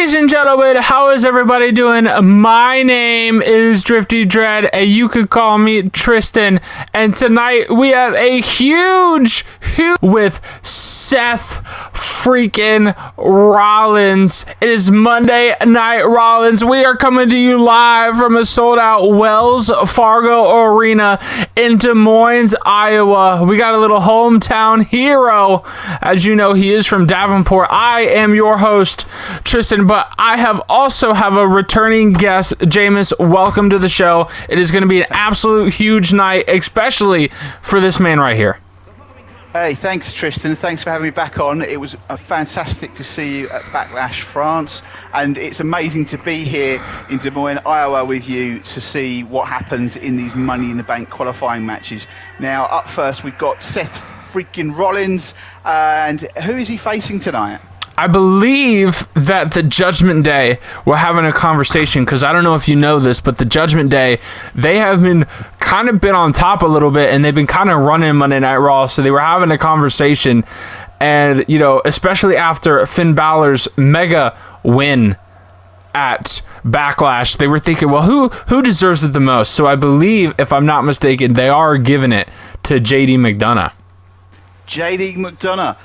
Ladies and gentlemen, how is everybody doing? My name is Drifty Dread, and you could call me Tristan. And tonight we have a huge with Seth freaking Rollins. It is Monday Night Rollins. We are coming to you live from a sold-out Wells Fargo Arena in Des Moines, Iowa. We got a little hometown hero. As you know, he is from Davenport. I am your host, Tristan, but I also have a returning guest, Jameis. Welcome to the show. It is going to be an absolute huge night, especially for this man right here. Hey, thanks, Tristan. Thanks for having me back on. It was fantastic to see you at Backlash France, and it's amazing to be here in Des Moines, Iowa with you to see what happens in these Money in the Bank qualifying matches. Now, up first, we've got Seth freaking Rollins, and who is he facing tonight? I believe that the Judgment Day, we're having a conversation, because I don't know if you know this, but the Judgment Day, they have been on top a little bit, and they've been kind of running Monday Night Raw, so they were having a conversation, and, you know, especially after Finn Balor's mega win at Backlash, they were thinking, well, who deserves it the most? So I believe, if I'm not mistaken, they are giving it to JD McDonough. JD McDonough.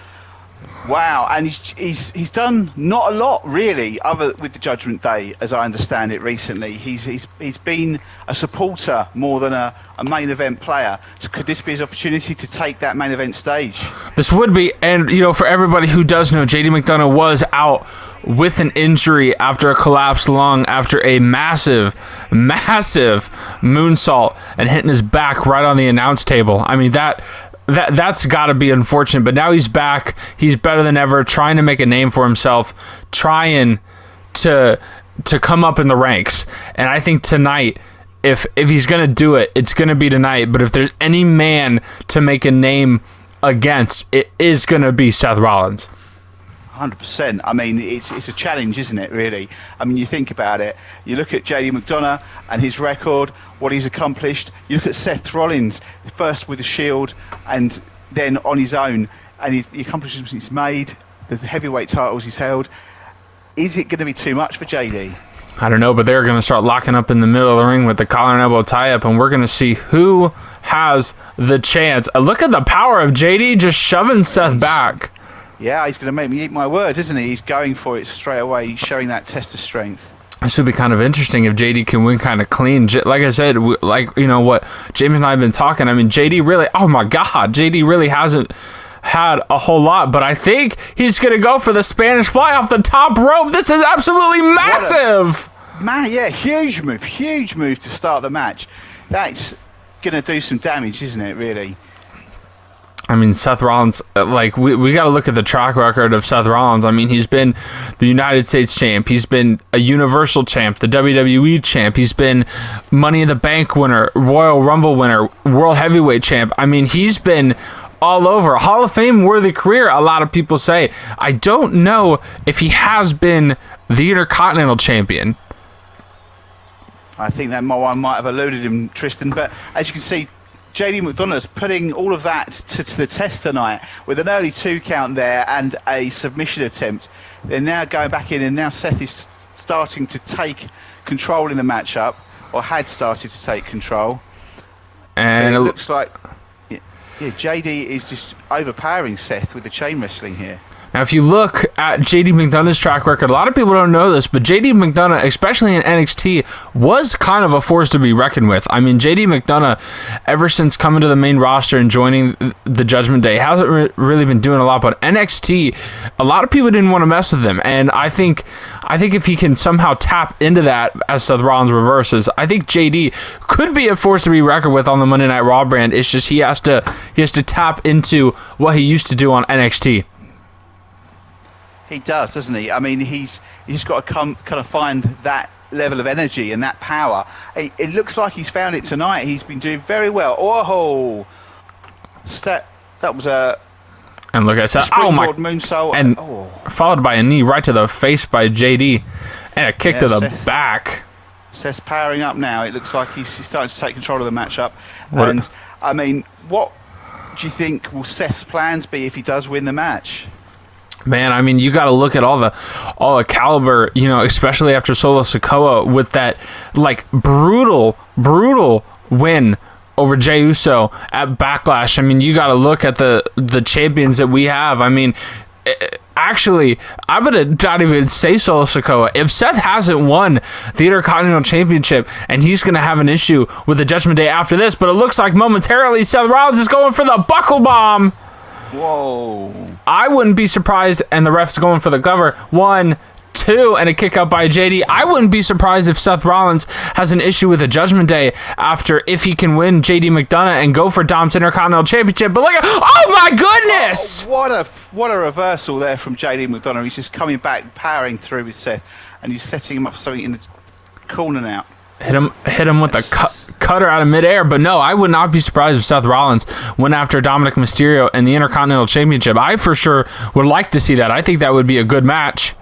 Wow, and he's done not a lot really, other with the Judgment Day, as I understand it. Recently, he's been a supporter more than a main event player. So could this be his opportunity to take that main event stage? This would be, and you know, for everybody who does know, JD McDonough was out with an injury after a collapsed lung after a massive moonsault and hitting his back right on the announce table. I mean, that's got to be unfortunate, but now he's back. He's better than ever, trying to make a name for himself, trying to come up in the ranks. And I think tonight, if he's going to do it, it's going to be tonight. But if there's any man to make a name against, it is going to be Seth Rollins. 100%. I mean, it's a challenge, isn't it, really? I mean, you think about it. You look at JD McDonough and his record, what he's accomplished. You look at Seth Rollins, first with the Shield and then on his own, and the accomplishments he's made, the heavyweight titles he's held. Is it going to be too much for JD? I don't know, but they're going to start locking up in the middle of the ring with the collar and elbow tie-up, and we're going to see who has the chance. Look at the power of JD just shoving Seth back. Yeah, he's going to make me eat my word, isn't he? He's going for it straight away. He's showing that test of strength. This would be kind of interesting if JD can win kind of clean. Like I said, like, you know what, James and I have been talking. I mean, JD really, oh my God, JD really hasn't had a whole lot, but I think he's going to go for the Spanish fly off the top rope. This is absolutely massive. Man, yeah, huge move to start the match. That's going to do some damage, isn't it, really? I mean, Seth Rollins, like, we got to look at the track record of Seth Rollins. I mean, he's been the United States champ. He's been a Universal champ, the WWE champ. He's been Money in the Bank winner, Royal Rumble winner, World Heavyweight champ. I mean, he's been all over. Hall of Fame worthy career, a lot of people say. I don't know if he has been the Intercontinental champion. I think that one might have eluded him, Tristan. But as you can see, JD McDonough's putting all of that to the test tonight with an early 2 count there and a submission attempt. They're now going back in, and now Seth is starting to take control in the matchup, or had started to take control. And it looks like JD is just overpowering Seth with the chain wrestling here. Now, if you look at JD McDonough's track record, a lot of people don't know this, but JD McDonough, especially in NXT, was kind of a force to be reckoned with. I mean, JD McDonough, ever since coming to the main roster and joining the Judgment Day, hasn't really been doing a lot, but NXT, a lot of people didn't want to mess with him, and I think if he can somehow tap into that as Seth Rollins reverses, I think JD could be a force to be reckoned with on the Monday Night Raw brand. It's just he has to tap into what he used to do on NXT. He does, doesn't he? I mean, he's just got to kind of find that level of energy and that power. It looks like he's found it tonight. He's been doing very well. Oh, that was a... And look at that. Oh my! Moonsault. And followed by a knee right to the face by JD, and a kick to the back. Seth's powering up now. It looks like he's starting to take control of the matchup. And I mean, what do you think will Seth's plans be if he does win the match? Man, I mean, you got to look at all the caliber, you know, especially after Solo Sikoa with that like brutal win over Jey Uso at Backlash. I mean, you got to look at the champions that we have. I mean, actually, I'm gonna not even say Solo Sikoa. If Seth hasn't won the Intercontinental Championship, and he's gonna have an issue with the Judgment Day after this, but it looks like momentarily Seth Rollins is going for the buckle bomb. Whoa. I wouldn't be surprised, and the ref's going for the cover. 1, 2, and a kick out by JD. I wouldn't be surprised if Seth Rollins has an issue with the Judgment Day after, if he can win JD McDonough and go for Dom's Intercontinental Championship. But look at, oh my goodness! Oh, what a reversal there from JD McDonough. He's just coming back, powering through with Seth, and he's setting him up for something in the corner now. Hit him with a cutter out of midair. But no, I would not be surprised if Seth Rollins went after Dominic Mysterio in the Intercontinental Championship. I for sure would like to see that. I think that would be a good match.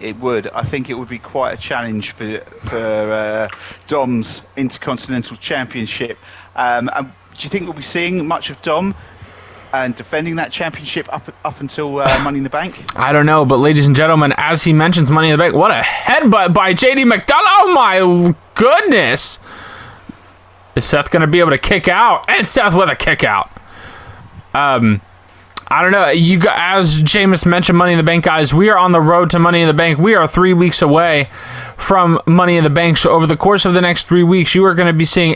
It would. I think it would be quite a challenge for Dom's Intercontinental Championship. And do you think we'll be seeing much of Dom and defending that championship up until Money in the Bank? I don't know, but ladies and gentlemen, as he mentions Money in the Bank, what a headbutt by JD McDonough. Oh my goodness. Is Seth going to be able to kick out? And Seth with a kick out. I don't know. As Jameis mentioned, Money in the Bank, guys, we are on the road to Money in the Bank. We are 3 weeks away from Money in the Bank. So over the course of the next 3 weeks, you are going to be seeing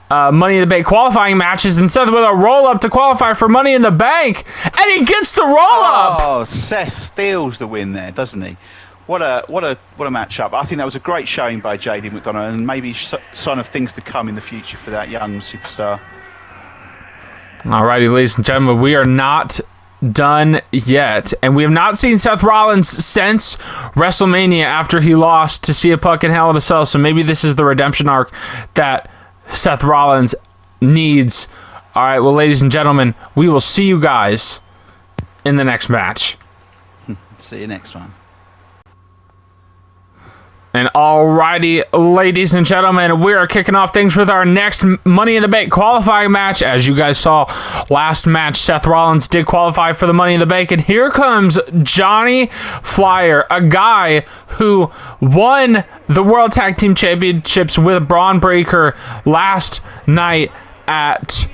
Money in the Bank qualifying matches, and Seth with a roll-up to qualify for Money in the Bank. And he gets the roll-up! Oh, Seth steals the win there, doesn't he? What a matchup. I think that was a great showing by JD McDonough, and maybe sign of things to come in the future for that young superstar. Alrighty, ladies and gentlemen, we are not done yet, and we have not seen Seth Rollins since WrestleMania after he lost to CM Punk in Hell in a Cell, so maybe this is the redemption arc that Seth Rollins needs. Alright, well, ladies and gentlemen, we will see you guys in the next match. See you next one. And alrighty, ladies and gentlemen, we are kicking off things with our next Money in the Bank qualifying match. As you guys saw, last match, Seth Rollins did qualify for the Money in the Bank. And here comes Johnny Flyer, a guy who won the World Tag Team Championships with Braun Breaker last night at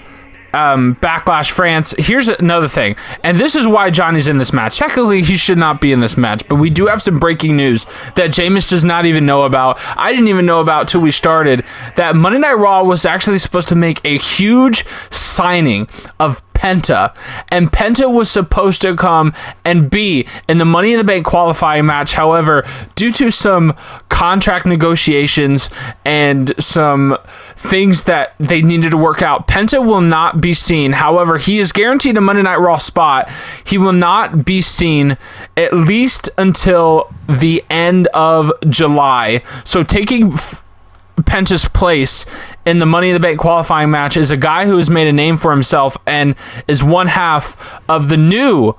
Backlash France. Here's another thing, and this is why Johnny's in this match. Technically, he should not be in this match, but we do have some breaking news that Jameis does not even know about. I didn't even know about till we started, that Monday Night Raw was actually supposed to make a huge signing of Penta, and Penta was supposed to come and be in the Money in the Bank qualifying match. However, due to some contract negotiations and some things that they needed to work out, Penta will not be seen. However, he is guaranteed a Monday Night Raw spot. He will not be seen at least until the end of July. So taking Penta's place in the Money in the Bank qualifying match is a guy who has made a name for himself and is one half of the new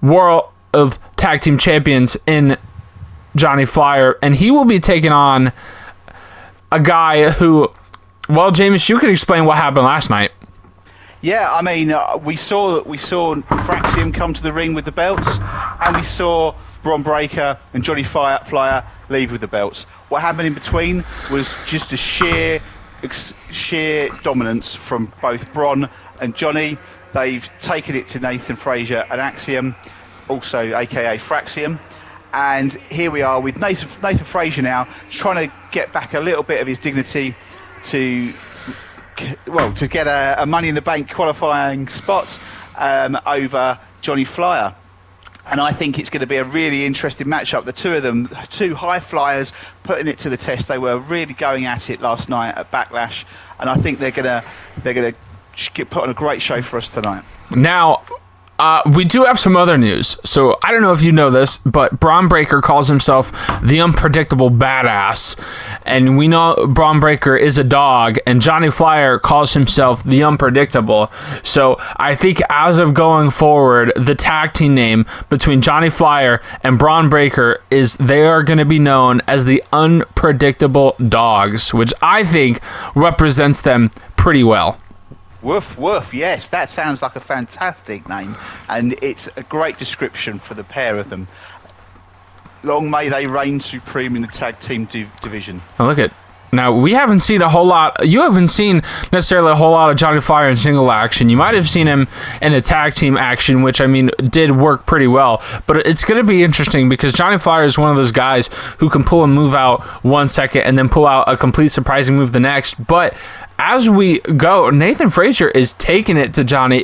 World Tag Team Champions in Johnny Flyer, and he will be taking on a guy who, well, Jameis, you can explain what happened last night. Yeah, I mean, we saw Fraxium come to the ring with the belts, and we saw Braun Breaker and Johnny Flyer leave with the belts. What happened in between was just a sheer dominance from both Braun and Johnny. They've taken it to Nathan Frazier and Axiom, also aka Fraxium. And here we are with Nathan Frazier now trying to get back a little bit of his dignity to get a Money in the Bank qualifying spot over Johnny Flyer. And I think it's going to be a really interesting matchup. The two of them, two high flyers, putting it to the test. They were really going at it last night at Backlash, and I think they're going to put on a great show for us tonight. Now, we do have some other news. So I don't know if you know this, but Braun Breaker calls himself the Unpredictable Badass. And we know Braun Breaker is a dog, and Johnny Flyer calls himself the Unpredictable. So I think as of going forward, the tag team name between Johnny Flyer and Braun Breaker is they are going to be known as the Unpredictable Dogs, which I think represents them pretty well. Woof woof, yes, that sounds like a fantastic name, and it's a great description for the pair of them. Long may they reign supreme in the tag team division. Now look at, now we haven't seen a whole lot. You haven't seen necessarily a whole lot of Johnny Flyer in single action. You might have seen him in a tag team action, which I mean did work pretty well. But it's going to be interesting because Johnny Flyer is one of those guys who can pull a move out 1 second and then pull out a complete surprising move the next. But as we go, Nathan Frazier is taking it to Johnny.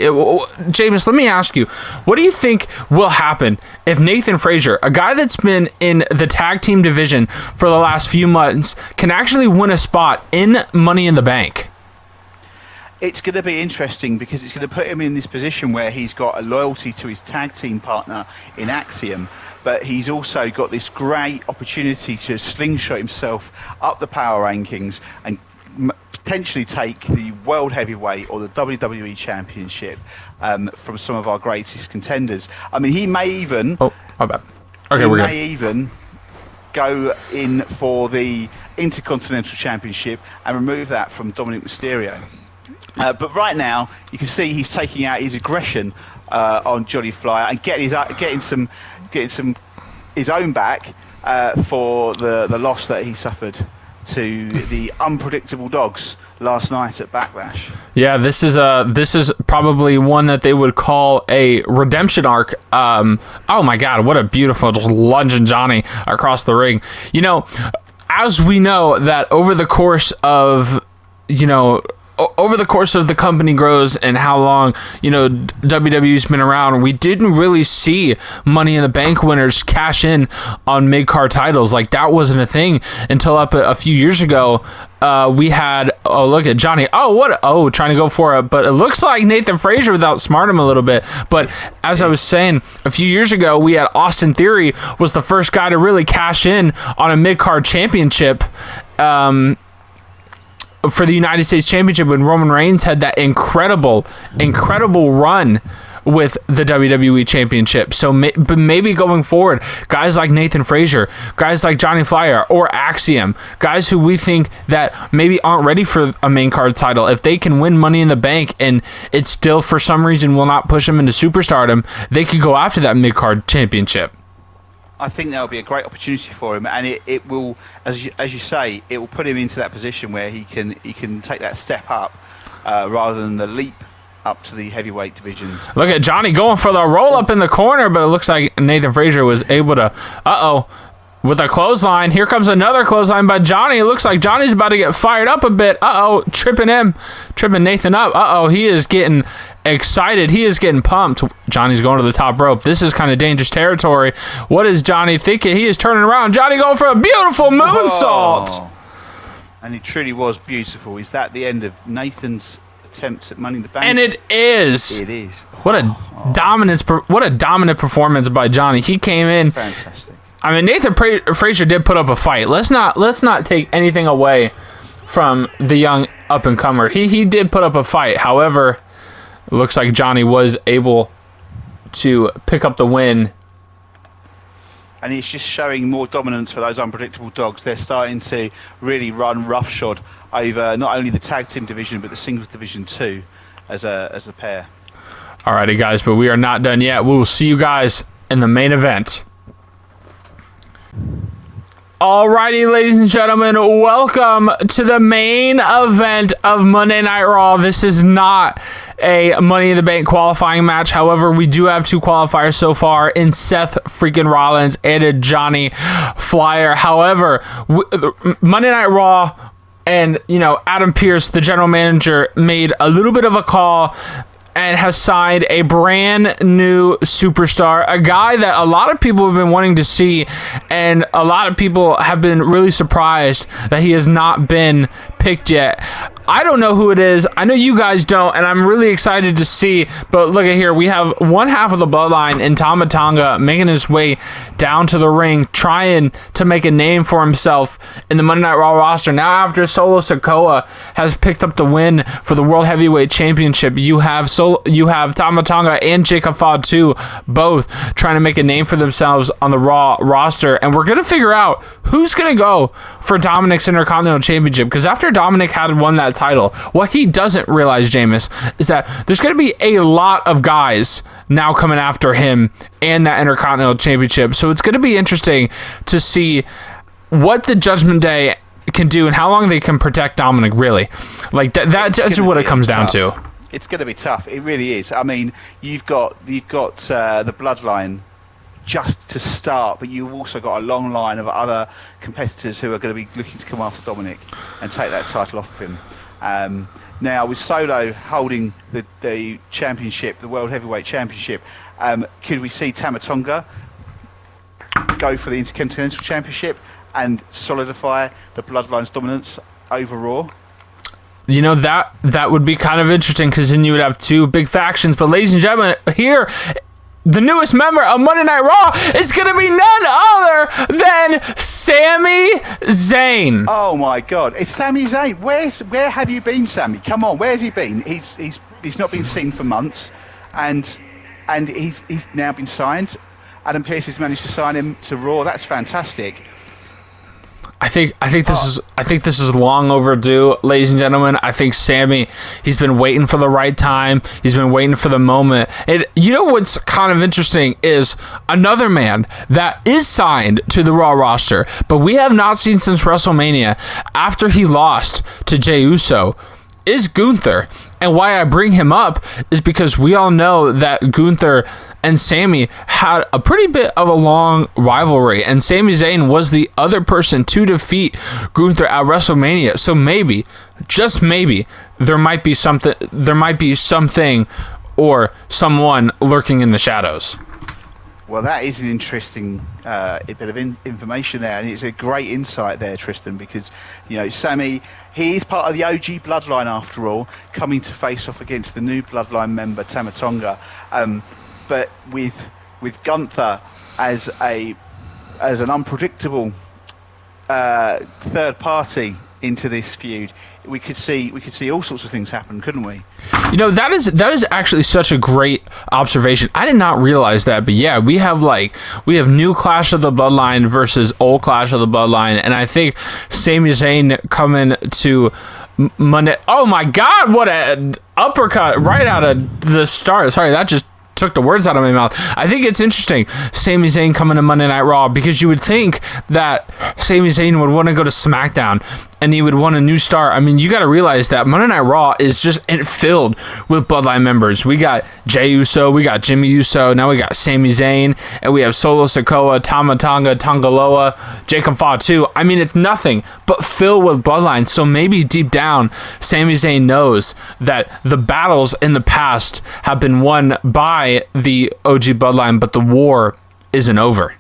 James, let me ask you, what do you think will happen if Nathan Frazier, a guy that's been in the tag team division for the last few months, can actually win a spot in Money in the Bank? It's going to be interesting because it's going to put him in this position where he's got a loyalty to his tag team partner in Axiom, but he's also got this great opportunity to slingshot himself up the power rankings and potentially take the World Heavyweight or the WWE Championship from some of our greatest contenders. I mean, he may even... Oh, my bad. Okay, we're good. He may even go in for the Intercontinental Championship and remove that from Dominic Mysterio. But right now, you can see he's taking out his aggression on Johnny Flyer and getting some his own back for the loss that he suffered to the Unpredictable Dogs last night at Backlash. Yeah, this is probably one that they would call a redemption arc. Oh my God, what a beautiful just lunging Johnny across the ring. You know, as we know that over the course of the company grows and how long, WWE's been around, we didn't really see Money in the Bank winners cash in on mid-card titles. Like, that wasn't a thing until up a few years ago. We had, look at Johnny. Trying to go for it. But it looks like Nathan Frazier without smart him a little bit. But as I was saying, a few years ago, we had Austin Theory was the first guy to really cash in on a mid-card championship. For the United States Championship when Roman Reigns had that incredible run with the WWE Championship. So but maybe going forward, guys like Nathan Frazier, guys like Johnny Flyer or Axiom, guys who we think that maybe aren't ready for a main card title, if they can win Money in the Bank and it still for some reason will not push them into superstardom, they could go after that mid-card championship. I think that'll be a great opportunity for him, and it will, as you say, it will put him into that position where he can take that step up rather than the leap up to the heavyweight divisions. Look at Johnny going for the roll up in the corner, but it looks like Nathan Frazier was able to. With a clothesline. Here comes another clothesline by Johnny. It looks like Johnny's about to get fired up a bit. Tripping Nathan up. He is getting excited. He is getting pumped. Johnny's going to the top rope. This is kind of dangerous territory. What is Johnny thinking? He is turning around. Johnny going for a beautiful moonsault. Oh. And it truly was beautiful. Is that the end of Nathan's attempts at Money in the Bank? And it is. It is. What a dominant performance by Johnny. He came in. Fantastic. I mean, Nathan Frazier did put up a fight. Let's not take anything away from the young up-and-comer. He did put up a fight. However, it looks like Johnny was able to pick up the win. And it's just showing more dominance for those Unpredictable Dogs. They're starting to really run roughshod over not only the tag team division, but the singles division too, as a pair. Alrighty, guys, but we are not done yet. We will see you guys in the main event. Alrighty, ladies and gentlemen, welcome to the main event of Monday Night Raw. This is not a Money in the Bank qualifying match. However, we do have two qualifiers so far in Seth freaking Rollins and Johnny Flyer. However, Monday Night Raw and, Adam Pearce, the general manager, made a little bit of a call and has signed a brand new superstar, a guy that a lot of people have been wanting to see, and a lot of people have been really surprised that he has not been picked yet. I don't know who it is. I know you guys don't, and I'm really excited to see. But look at here. We have one half of the bloodline in Tama Tonga making his way down to the ring, trying to make a name for himself in the Monday Night Raw roster. Now, after Solo Sikoa has picked up the win for the World Heavyweight Championship, you have Tama Tonga and Jacob Fatu both trying to make a name for themselves on the Raw roster. And we're going to figure out who's going to go for Dominic's Intercontinental Championship. Because after Dominic had won that that title. What he doesn't realize, Jameis, is that there's going to be a lot of guys now coming after him and that Intercontinental Championship. So it's going to be interesting to see what the Judgment Day can do and how long they can protect Dominic, really. Like, that's what it comes down to. It's going to be tough. It really is. I mean, you've got the Bloodline just to start, but you've also got a long line of other competitors who are going to be looking to come after Dominic and take that title off of him. Now, with Solo holding the championship, the World Heavyweight Championship, could we see Tama Tonga go for the Intercontinental Championship and solidify the Bloodline's dominance over Raw? You know, that would be kind of interesting, because then you would have two big factions. But ladies and gentlemen, here, the newest member of Monday Night Raw is going to be none other than Sami Zayn. Oh my God, it's Sami Zayn. Where have you been, Sami? Come on, where's he been? He's not been seen for months, and he's now been signed. Adam Pearce has managed to sign him to Raw. That's fantastic. I think this is long overdue, ladies and gentlemen. I think Sami, he's been waiting for the right time. He's been waiting for the moment. And you know what's kind of interesting is another man that is signed to the Raw roster, but we have not seen since WrestleMania after he lost to Jey Uso, is Gunther. And why I bring him up is because we all know that Gunther and Sami had a pretty bit of a long rivalry, and Sami Zayn was the other person to defeat Gunther at WrestleMania. So maybe, just maybe, there might be something or someone lurking in the shadows. Well, that is an interesting bit of information there, and it's a great insight there, Tristan, because, you know, Sami, he is part of the OG Bloodline after all, coming to face off against the new Bloodline member Tama Tonga, but with Gunther as an unpredictable third party into this feud, we could see all sorts of things happen, couldn't we? You know, that is actually such a great observation. I did not realize that, but yeah, we have new Clash of the Bloodline versus old Clash of the Bloodline, and I think Sami Zayn coming to Monday. Oh my God, what an uppercut right out of the start. Sorry, that just took the words out of my mouth. I think it's interesting, Sami Zayn coming to Monday Night Raw, because you would think that Sami Zayn would want to go to SmackDown and he would want a new start. I mean, you got to realize that Monday Night Raw is just filled with Bloodline members. We got Jey Uso, we got Jimmy Uso, now we got Sami Zayn, and we have Solo Sikoa, Tama Tonga, Tongaloa, Jacob Fatu. I mean, it's nothing but filled with Bloodline. So maybe deep down, Sami Zayn knows that the battles in the past have been won by the OG Bloodline, but the war isn't over.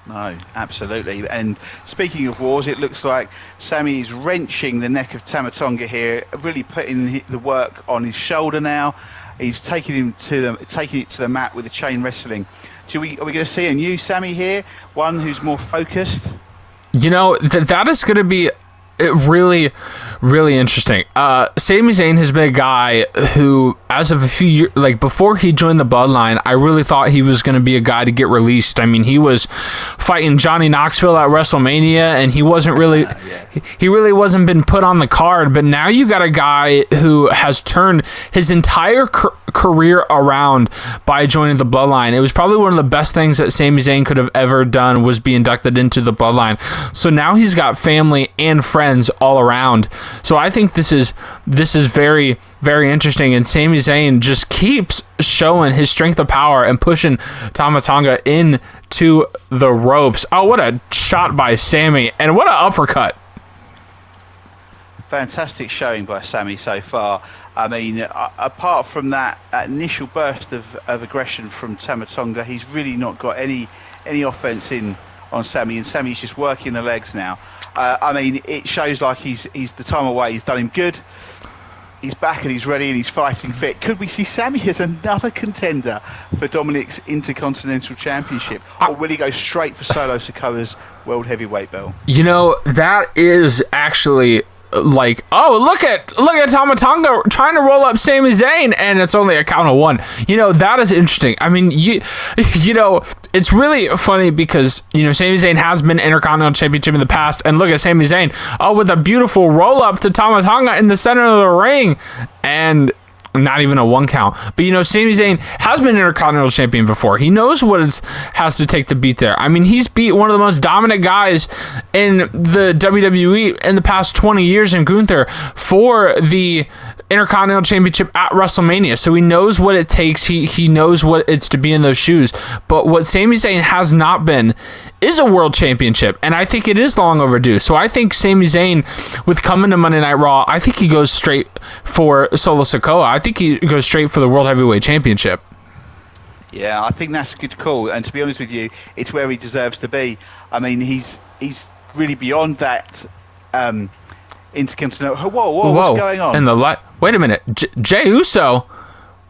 No, absolutely. And speaking of wars, it looks like Sami is wrenching the neck of Tama Tonga here, really putting the work on his shoulder now. He's taking it to the mat with the chain wrestling. Are we going to see a new Sami here? One who's more focused? You know, that is going to be really, really interesting. Sami Zayn has been a guy who, as of a few years, like before he joined the Bloodline, I really thought he was going to be a guy to get released. I mean, he was fighting Johnny Knoxville at WrestleMania, and he wasn't really, he really wasn't been put on the card. But now you got a guy who has turned his entire career around by joining the Bloodline. It was probably one of the best things that Sami Zayn could have ever done, was be inducted into the Bloodline. So now he's got family and friends all around. So I think this is very, very interesting, and Sami Zayn just keeps showing his strength of power and pushing Tama Tonga into the ropes. Oh, what a shot by Sami, and what an uppercut. Fantastic showing by Sami so far. I mean, apart from that initial burst of aggression from Tama Tonga, he's really not got any offense in on Sami, and Sami's just working the legs now. I mean, it shows like he's the time away. He's done him good. He's back and he's ready and he's fighting fit. Could we see Sami as another contender for Dominic's Intercontinental Championship? Or will he go straight for Solo Sikoa's World Heavyweight belt? You know, that is actually like, oh, look at Tama Tonga trying to roll up Sami Zayn, and it's only a count of one. You know, that is interesting. I mean, you know, it's really funny because, you know, Sami Zayn has been Intercontinental Championship in the past, and look at Sami Zayn, oh, with a beautiful roll up to Tama Tonga in the center of the ring, and not even a one count. But, you know, Sami Zayn has been Intercontinental Champion before. He knows what it has to take to beat there. I mean, he's beat one of the most dominant guys in the WWE in the past 20 years in Gunther for the Intercontinental Championship at WrestleMania. So he knows what it takes. He knows what it's to be in those shoes. But what Sami Zayn has not been is a world championship, and I think it is long overdue. So I think Sami Zayn, with coming to Monday Night Raw, I think he goes straight for Solo Sikoa. I think he goes straight for the World Heavyweight Championship. Yeah, I think that's a good call. And to be honest with you, it's where he deserves to be. I mean, he's really beyond that intercontinental. Whoa, what's going on? And wait a minute, Jey Uso.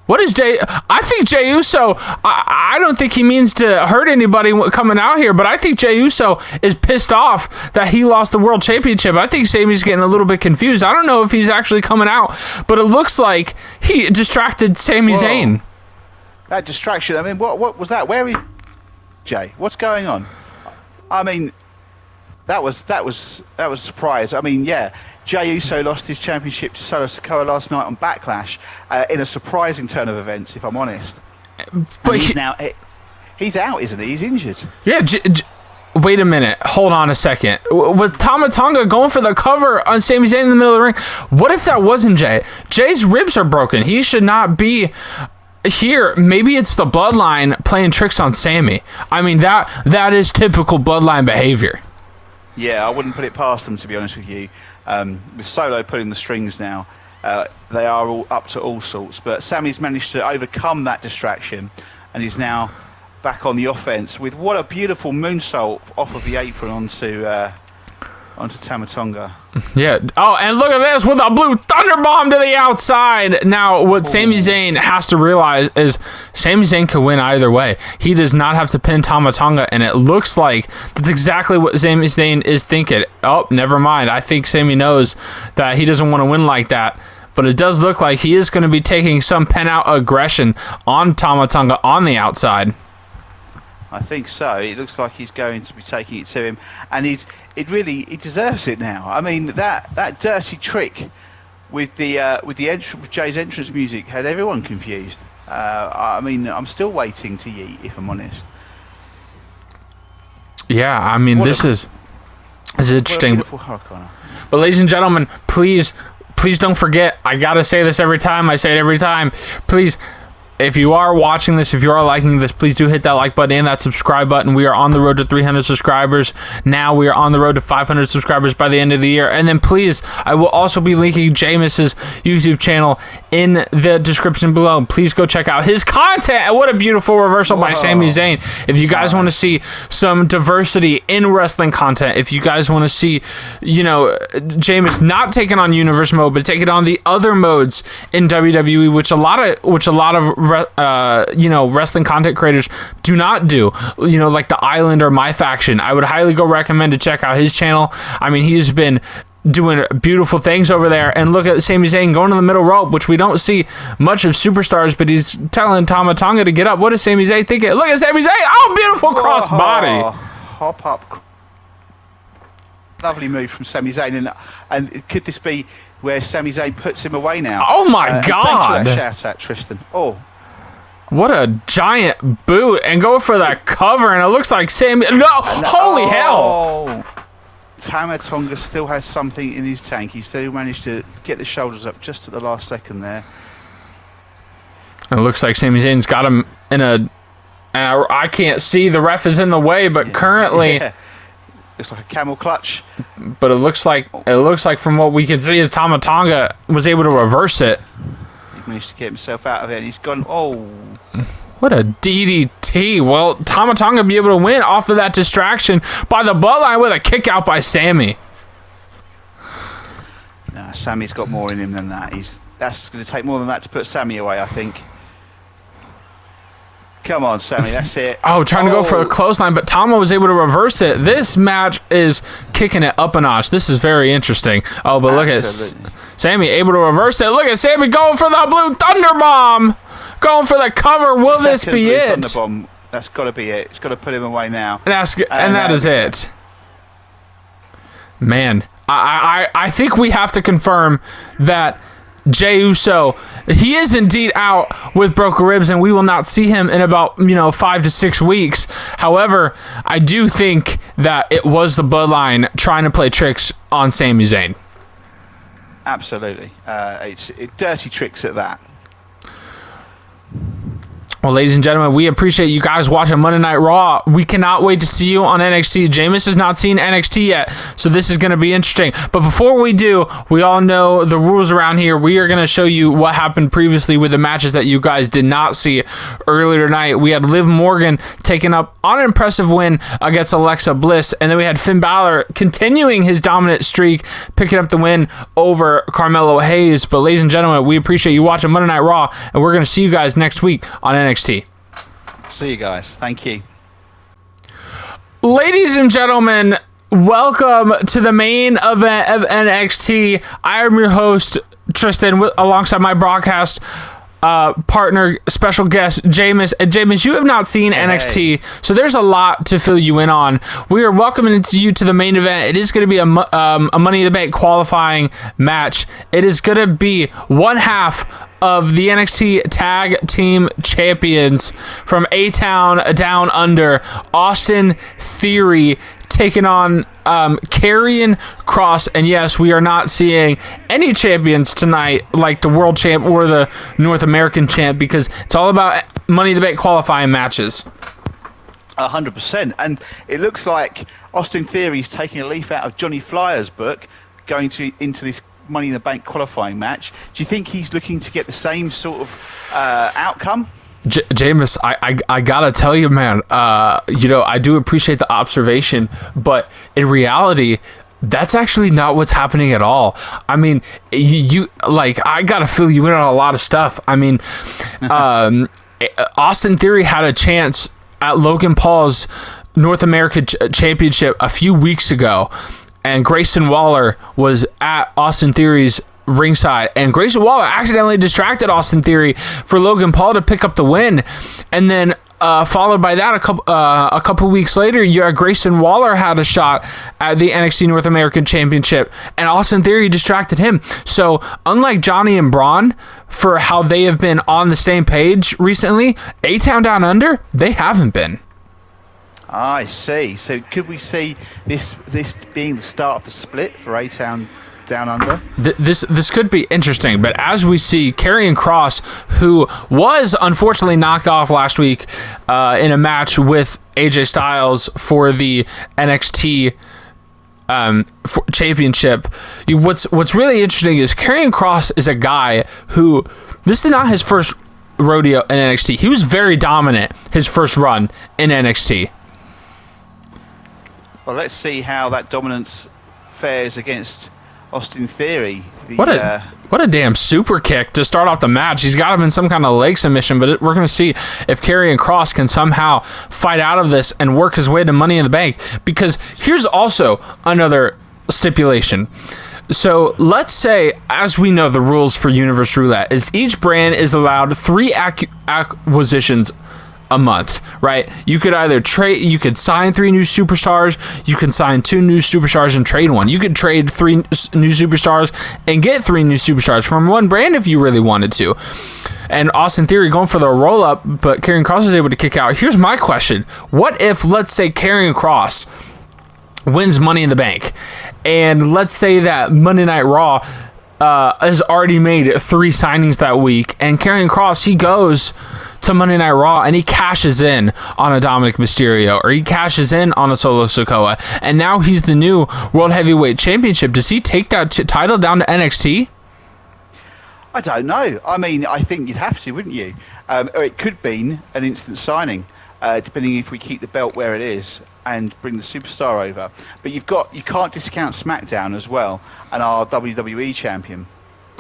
What is Jey? I think Jey Uso, I don't think he means to hurt anybody coming out here, but I think Jey Uso is pissed off that he lost the World Championship. I think Sami's getting a little bit confused. I don't know if he's actually coming out, but it looks like he distracted Sami Zayn. That distraction, I mean, what was that? Where is Jey? What's going on? I mean, that was a surprise. I mean, yeah, Jey Uso lost his championship to Solo Sikoa last night on Backlash in a surprising turn of events, if I'm honest. But he's out, isn't he? He's injured. Yeah. Wait a minute. Hold on a second. With Tama Tonga going for the cover on Sami Zayn in the middle of the ring, what if that wasn't Jey? Jey's ribs are broken. He should not be here. Maybe it's the bloodline playing tricks on Sami. I mean, that is typical bloodline behavior. Yeah, I wouldn't put it past them, to be honest with you. With Solo pulling the strings now, they are all up to all sorts. But Sami's managed to overcome that distraction, and he's now back on the offense with what a beautiful moonsault off of the apron onto Tama Tonga. Yeah. Oh, and look at this with a blue thunder bomb to the outside. Now, what Sami Zayn has to realize is Sami Zayn can win either way. He does not have to pin Tama Tonga, and it looks like that's exactly what Sami Zayn is thinking. Oh, never mind. I think Sami knows that he doesn't want to win like that. But it does look like he is going to be taking some pen-out aggression on Tama Tonga on the outside. I think so. It looks like he's going to be taking it to him, and he deserves it now. I mean, that dirty trick with with Jey's entrance music had everyone confused. I mean, I'm still waiting to yeet, if I'm honest. Yeah, I mean, this is interesting. But ladies and gentlemen, please don't forget. I gotta say this every time. I say it every time. Please. If you are watching this, if you are liking this, please do hit that like button and that subscribe button. We are on the road to 300 subscribers. Now we are on the road to 500 subscribers by the end of the year. And then please, I will also be linking Jameis's YouTube channel in the description below. Please go check out his content. And what a beautiful reversal by Sami Zayn. If you guys want to see some diversity in wrestling content, if you guys want to see, you know, Jameis not taking on Universe mode, but taking on the other modes in WWE, which a lot of wrestling content creators do not do, you know, like the Island or My Faction. I would highly recommend to check out his channel. I mean, he's been doing beautiful things over there. And look at Sami Zayn going to the middle rope, which we don't see much of superstars, but he's telling Tama Tonga to get up. What is Sami Zayn thinking? Look at Sami Zayn. Oh, beautiful cross body. Hop up. Lovely move from Sami Zayn. And could this be where Sami Zayn puts him away now? Oh my God. Thanks for that shout out, Tristan. Oh. What a giant boot, and go for that cover, and it looks like Sami. No, holy hell! Tama Tonga still has something in his tank. He still managed to get the shoulders up just at the last second there. And it looks like Sami Zayn's got him in a. And I can't see, the ref is in the way, but currently. Yeah. Looks like a camel clutch. But it looks like from what we can see is Tama Tonga was able to reverse it. Managed to get himself out of it, and he's gone. Oh, what a DDT. Well, Tama Tonga be able to win off of that distraction by the bloodline with a kick out by Sami. No, Sami's got more in him than that. That's going to take more than that to put Sami away, I think. Come on, Sammy, that's it. Oh, trying to go for a clothesline, but Tama was able to reverse it. This match is kicking it up a notch. This is very interesting. Oh, but look at Sammy able to reverse it. Look at Sammy going for the Blue Thunder Bomb. Going for the cover. Will this be it? Thunder Bomb. That's got to be it. It's got to put him away now. And that is it. Man, I think we have to confirm that Jey Uso, he is indeed out with broken ribs, and we will not see him in about 5 to 6 weeks. However, I do think that it was the Bloodline trying to play tricks on Sami Zayn. Absolutely, it's dirty tricks at that. Well, ladies and gentlemen, we appreciate you guys watching Monday Night Raw. We cannot wait to see you on NXT. Jameis has not seen NXT yet, so this is going to be interesting. But before we do, we all know the rules around here. We are going to show you what happened previously with the matches that you guys did not see earlier tonight. We had Liv Morgan taking up on an impressive win against Alexa Bliss, and then we had Finn Balor continuing his dominant streak, picking up the win over Carmelo Hayes. But ladies and gentlemen, we appreciate you watching Monday Night Raw, and we're going to see you guys next week on NXT. See you guys. Thank you. Ladies and gentlemen, welcome to the main event of NXT. I am your host, Tristan, alongside my broadcast partner, special guest, Jameis. And Jameis, you have not seen NXT, so there's a lot to fill you in on. We are welcoming you to the main event. It is going to be a Money in the Bank qualifying match. It is going to be one half of the NXT Tag Team Champions from A-Town Down Under, Austin Theory taking on Karrion Kross. And yes, we are not seeing any champions tonight like the World Champ or the North American Champ, because it's all about Money in the Bank qualifying matches. 100%. And it looks like Austin Theory's taking a leaf out of Johnny Flyer's book, going into this Money in the Bank qualifying match. Do you think he's looking to get the same sort of outcome? Jameis, I gotta tell you, man, I do appreciate the observation, but in reality, that's actually not what's happening at all. I mean, I gotta fill you in on a lot of stuff. I mean, Austin Theory had a chance at Logan Paul's North American Championship a few weeks ago, and Grayson Waller was at Austin Theory's ringside, and Grayson Waller accidentally distracted Austin Theory for Logan Paul to pick up the win. And then followed by that, a couple weeks later, Grayson Waller had a shot at the NXT North American Championship, and Austin Theory distracted him. So unlike Johnny and Braun, for how they have been on the same page recently, A-Town Down Under, they haven't been. I see. So could we see this being the start of the split for A-Town Down Under? This could be interesting, but as we see, Karrion Kross, who was unfortunately knocked off last week in a match with AJ Styles for the NXT championship. What's really interesting is Karrion Kross is a guy who, this is not his first rodeo in NXT. He was very dominant his first run in NXT. Well, let's see how that dominance fares against Austin Theory. What a damn super kick to start off the match. He's got him in some kind of leg submission, but we're going to see if Karrion Kross can somehow fight out of this and work his way to Money in the Bank. Because here's also another stipulation. So let's say, as we know, the rules for Universe Roulette is each brand is allowed 3 acquisitions a month, right? You could either trade, you could sign 3 new superstars, you can sign 2 new superstars and trade 1. You could trade 3 new superstars and get 3 new superstars from one brand if you really wanted to. And Austin Theory going for the roll up, but Karrion Kross is able to kick out. Here's my question. What if, let's say, Karrion Kross wins Money in the Bank, and let's say that Monday Night Raw has already made 3 signings that week, and Karrion Kross, he goes to Monday Night Raw and he cashes in on a Dominic Mysterio, or he cashes in on a Solo Sikoa, and now he's the new World Heavyweight Championship. Does he take that title down to NXT? I don't know. I mean, I think you'd have to, wouldn't you? Or it could be an instant signing, depending if we keep the belt where it is and bring the superstar over. But you can't discount SmackDown as well, and our WWE champion.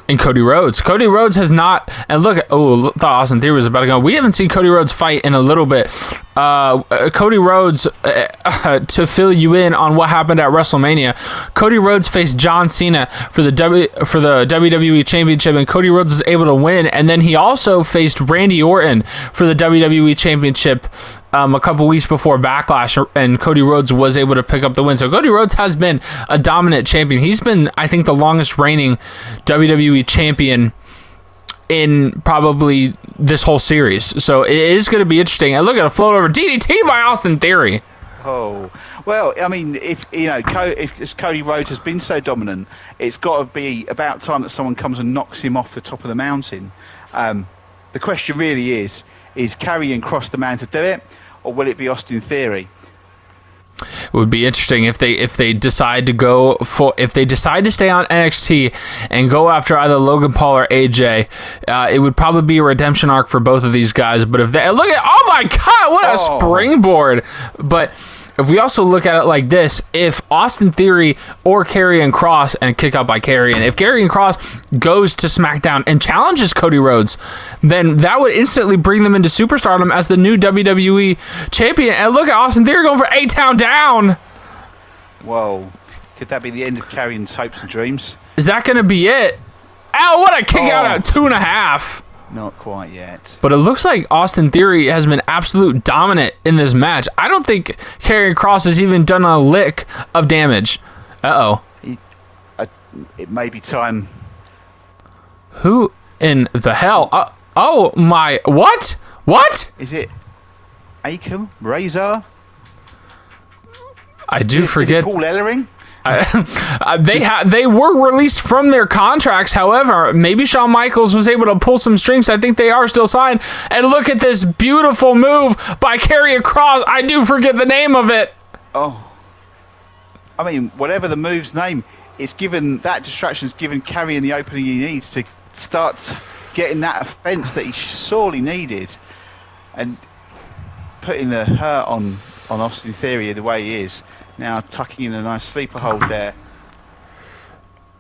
And Cody Rhodes. Cody Rhodes has not. And look, thought Austin Theory was about to go. We haven't seen Cody Rhodes fight in a little bit. Cody Rhodes, to fill you in on what happened at WrestleMania, Cody Rhodes faced John Cena for the WWE Championship, and Cody Rhodes was able to win. And then he also faced Randy Orton for the WWE Championship a couple weeks before Backlash, and Cody Rhodes was able to pick up the win. So Cody Rhodes has been a dominant champion. He's been, I think, the longest reigning WWE champion in probably this whole series. So it is going to be interesting. And look at a float over DDT by Austin Theory. Oh, well, I mean, if Cody Rhodes has been so dominant, it's got to be about time that someone comes and knocks him off the top of the mountain. The question really is Karrion Kross the man to do it, or will it be Austin Theory? It would be interesting if they decide to go for, if they decide to stay on NXT and go after either Logan Paul or AJ. It would probably be a redemption arc for both of these guys. But if they look at, oh my God, what a springboard! But if we also look at it like this, if Austin Theory or Karrion Kross, and kick out by Karrion, if Karrion Kross goes to SmackDown and challenges Cody Rhodes, then that would instantly bring them into superstardom as the new WWE champion. And look at Austin Theory going for A-Town down. Whoa. Could that be the end of Karrion's hopes and dreams? Is that going to be it? Ow, what a kick out at 2.5. Not quite yet. But it looks like Austin Theory has been absolute dominant in this match. I don't think Karrion Kross has even done a lick of damage. Uh-oh. It may be time. Who in the hell? Oh my, what? What? Is it Akam? Razor? I do forget. Paul Ellering? They were released from their contracts. However, maybe Shawn Michaels was able to pull some strings. I think they are still signed. And look at this beautiful move by Karrion Kross. I do forget the name of it. Oh, I mean, whatever the move's name, it's given that distraction's given Karrion the opening he needs to start getting that offense that he sorely needed, and putting the hurt on Austin Theory the way he is. Now tucking in a nice sleeper hold there.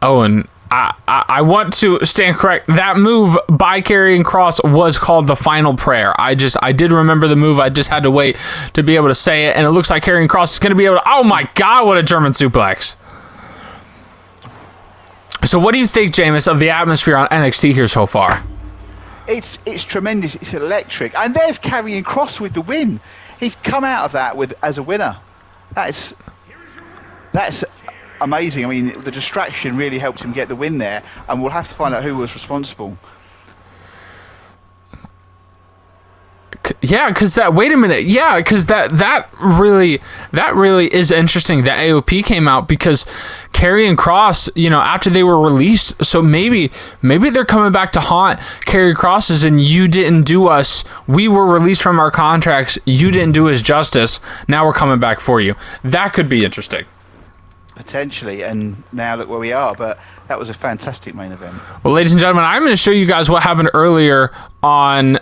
Oh, and I want to stand correct. That move by Karrion Kross was called the Final Prayer. I did remember the move. I just had to wait to be able to say it. And it looks like Karrion Kross is going to be able to... Oh my God, what a German suplex. So what do you think, Jameis, of the atmosphere on NXT here so far? It's tremendous. It's electric. And there's Karrion Kross with the win. He's come out of that as a winner. That's amazing. I mean, the distraction really helped him get the win there, and we'll have to find out who was responsible. Yeah, because that. Wait a minute. Yeah, because that really is interesting. That AOP came out because Karrion Kross, after they were released, so maybe they're coming back to haunt Karrion Kross's, and you didn't do us. We were released from our contracts. You didn't do us justice. Now we're coming back for you. That could be interesting. Potentially, and now look where we are. But that was a fantastic main event. Well, ladies and gentlemen, I'm going to show you guys what happened earlier on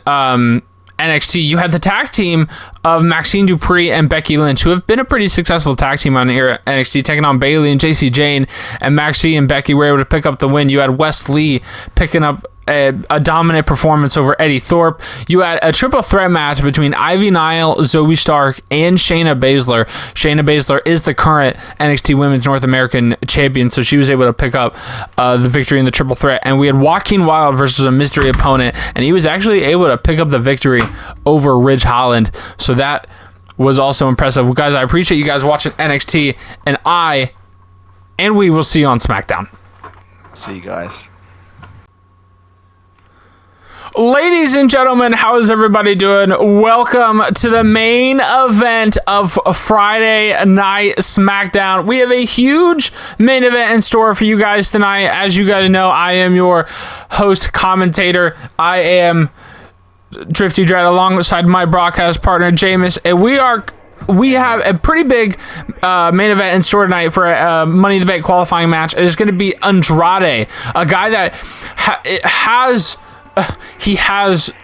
NXT. You had the tag team of Maxine Dupree and Becky Lynch, who have been a pretty successful tag team on here at NXT, taking on Bayley and JC Jane, and Maxine and Becky were able to pick up the win. You had Wes Lee picking up a dominant performance over Eddie Thorpe. You had a triple threat match between Ivy Nile, Zoe Stark, and Shayna Baszler. Shayna Baszler is the current NXT Women's North American Champion, so she was able to pick up the victory in the triple threat. And we had Joaquin Wilde versus a mystery opponent, and he was actually able to pick up the victory over Ridge Holland. So that was also impressive. Well, guys, I appreciate you guys watching NXT, and we will see you on SmackDown. See you guys. Ladies and gentlemen, how is everybody doing? Welcome to the main event of Friday Night SmackDown. We have a huge main event in store for you guys tonight. As you guys know, I am your host commentator. I am Drifty Dread alongside my broadcast partner, Jameis, and we have a pretty big main event in store tonight for a Money in the Bank qualifying match. It is going to be Andrade, a guy that has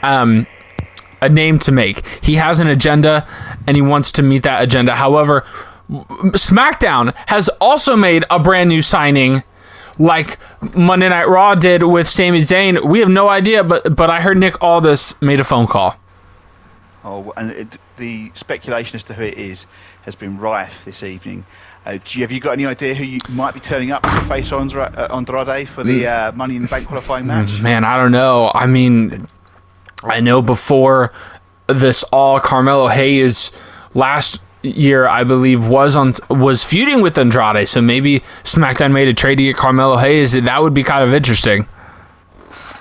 a name to make. He has an agenda, and he wants to meet that agenda. However, SmackDown has also made a brand new signing like Monday Night Raw did with Sami Zayn? We have no idea, but I heard Nick Aldis made a phone call. Oh, and the speculation as to who it is has been rife this evening. Have you got any idea who you might be turning up to face Andrade for the Money in the Bank qualifying match? Man, I don't know. I mean, I know before this, all Carmelo Hayes last year, I believe, was feuding with Andrade. So maybe SmackDown made a trade to get Carmelo Hayes. That would be kind of interesting.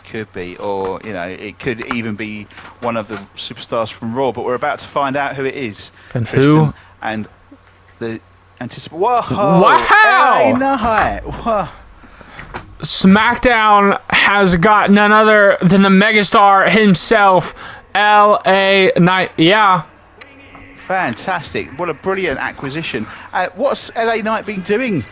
Could be, or it could even be one of the superstars from Raw. But we're about to find out who it is. And Tristan, who? And the Wow! Wow! Wow! SmackDown has got none other than the megastar himself, LA Knight. Yeah. Fantastic. What a brilliant acquisition. What's LA Knight been doing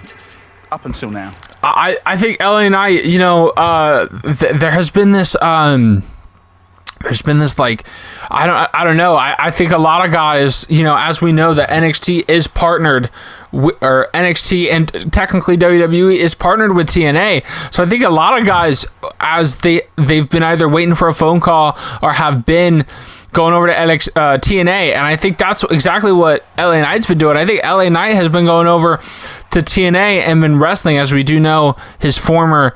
up until now? I think LA Knight, there has been this like, I don't know. I think a lot of guys, as we know, that NXT is partnered or NXT and technically WWE is partnered with TNA. So I think a lot of guys, as they've been either waiting for a phone call or have been going over to TNA, and I think that's exactly what LA Knight's been doing. I think LA Knight has been going over to TNA and been wrestling, as we do know, his former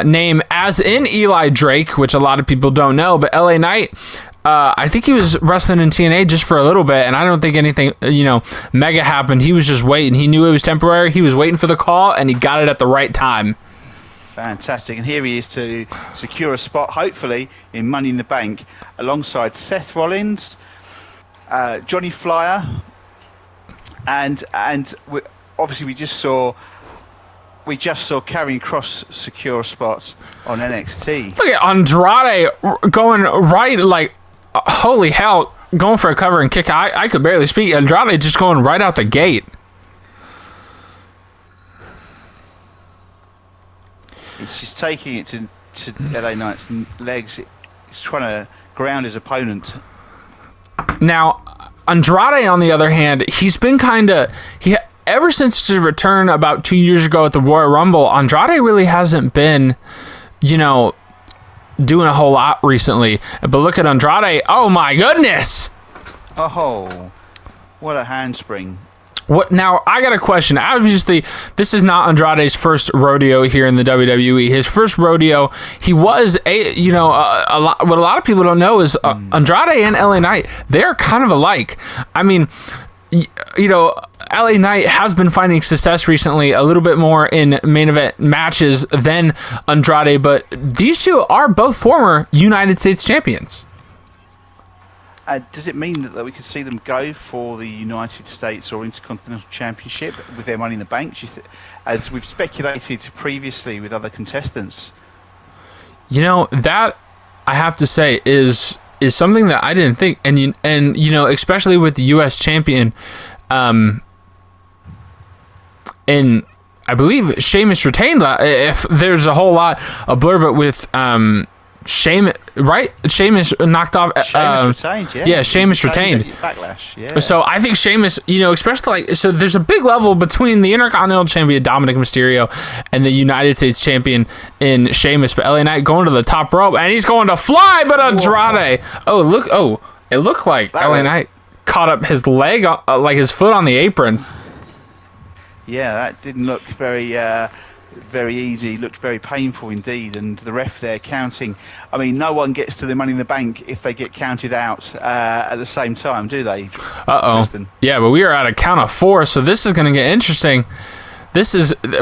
name as in Eli Drake, which a lot of people don't know, but LA Knight, I think he was wrestling in TNA just for a little bit, and I don't think anything, mega happened. He was just waiting. He knew it was temporary. He was waiting for the call, and he got it at the right time. Fantastic. And here he is to secure a spot, hopefully, in Money in the Bank, alongside Seth Rollins, Johnny Flyer, and obviously we just saw Karrion Kross secure a spot on NXT. Look at Andrade going right, like, holy hell, going for a cover and kick. I could barely speak. Andrade just going right out the gate. He's just taking it to LA Knight's legs. He's trying to ground his opponent. Now, Andrade, on the other hand, he's been ever since his return about 2 years ago at the Royal Rumble, Andrade really hasn't been, doing a whole lot recently. But look at Andrade. Oh, my goodness. Oh, what a handspring. What now? I got a question. Obviously, this is not Andrade's first rodeo here in the WWE. His first rodeo, he was a lot. What a lot of people don't know is Andrade and LA Knight, they're kind of alike. I mean, LA Knight has been finding success recently, a little bit more in main event matches than Andrade, but these two are both former United States champions. Does it mean that we could see them go for the United States or Intercontinental Championship with their Money in the Bank, as we've speculated previously with other contestants? That, I have to say, is something that I didn't think, and especially with the U.S. champion, and I believe Sheamus retained. If there's a whole lot of blur, but with Sheamus, right? Sheamus knocked off. Sheamus retained, yeah. Yeah, Sheamus retained. Backlash, yeah. So I think Sheamus, especially so there's a big level between the Intercontinental Champion Dominic Mysterio and the United States Champion in Sheamus. But LA Knight going to the top rope, and he's going to fly, but Andrade. Whoa. It looked like LA Knight caught up his leg, like his foot on the apron. Yeah, that didn't look very easy, looked very painful indeed, and the ref there counting. I mean, no one gets to the Money in the Bank if they get counted out at the same time, do they? Kristen? Yeah, but we are at a count of 4, so this is going to get interesting.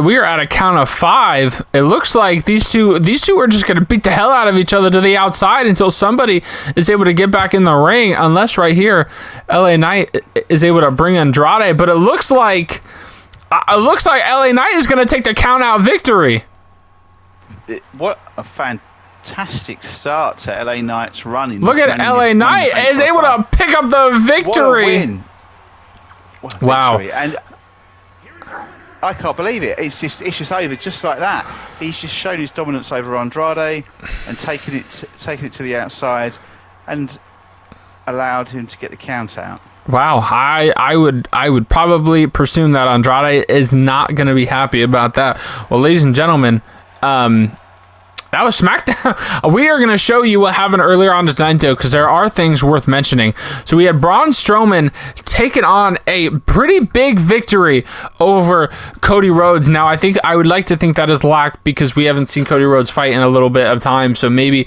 We are at a count of 5. It looks like these two are just going to beat the hell out of each other to the outside until somebody is able to get back in the ring, unless right here LA Knight is able to bring Andrade, but it looks like LA Knight is going to take the count-out victory. What a fantastic start to LA Knight's run. Look at LA Knight is able to pick up the victory. What a win. What a wow. Victory. And I can't believe it. It's just over just like that. He's just shown his dominance over Andrade and taken it to the outside and allowed him to get the count out. Wow, I would probably presume that Andrade is not going to be happy about that. Well, ladies and gentlemen, that was SmackDown. We are going to show you what happened earlier on tonight, though, because there are things worth mentioning. So we had Braun Strowman taking on a pretty big victory over Cody Rhodes. Now, I would like to think that is lacked because we haven't seen Cody Rhodes fight in a little bit of time. So maybe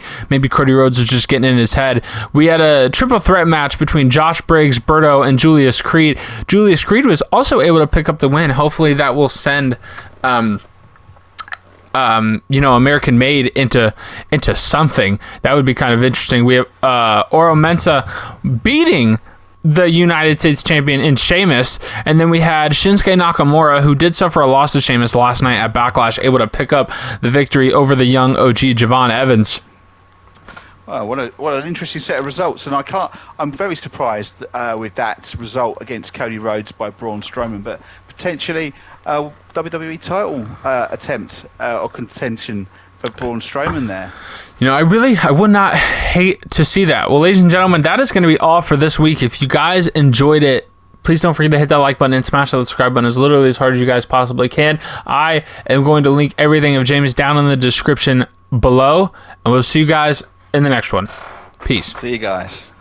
Cody Rhodes was just getting in his head. We had a triple threat match between Josh Briggs, Berto, and Julius Creed. Julius Creed was also able to pick up the win. Hopefully that will send American Made into something. That would be kind of interesting. We have Oro Mensa beating the United States champion in Sheamus, and then we had Shinsuke Nakamura, who did suffer a loss to Sheamus last night at Backlash, able to pick up the victory over the young OG Javon Evans. Oh, what an interesting set of results, and I'm very surprised with that result against Cody Rhodes by Braun Strowman, but potentially WWE title attempt or contention for Braun Strowman there. I would not hate to see that. Well, ladies and gentlemen, that is going to be all for this week. If you guys enjoyed it, please don't forget to hit that like button and smash that subscribe button as literally as hard as you guys possibly can. I am going to link everything of James down in the description below, and we'll see you guys in the next one. Peace. See you guys.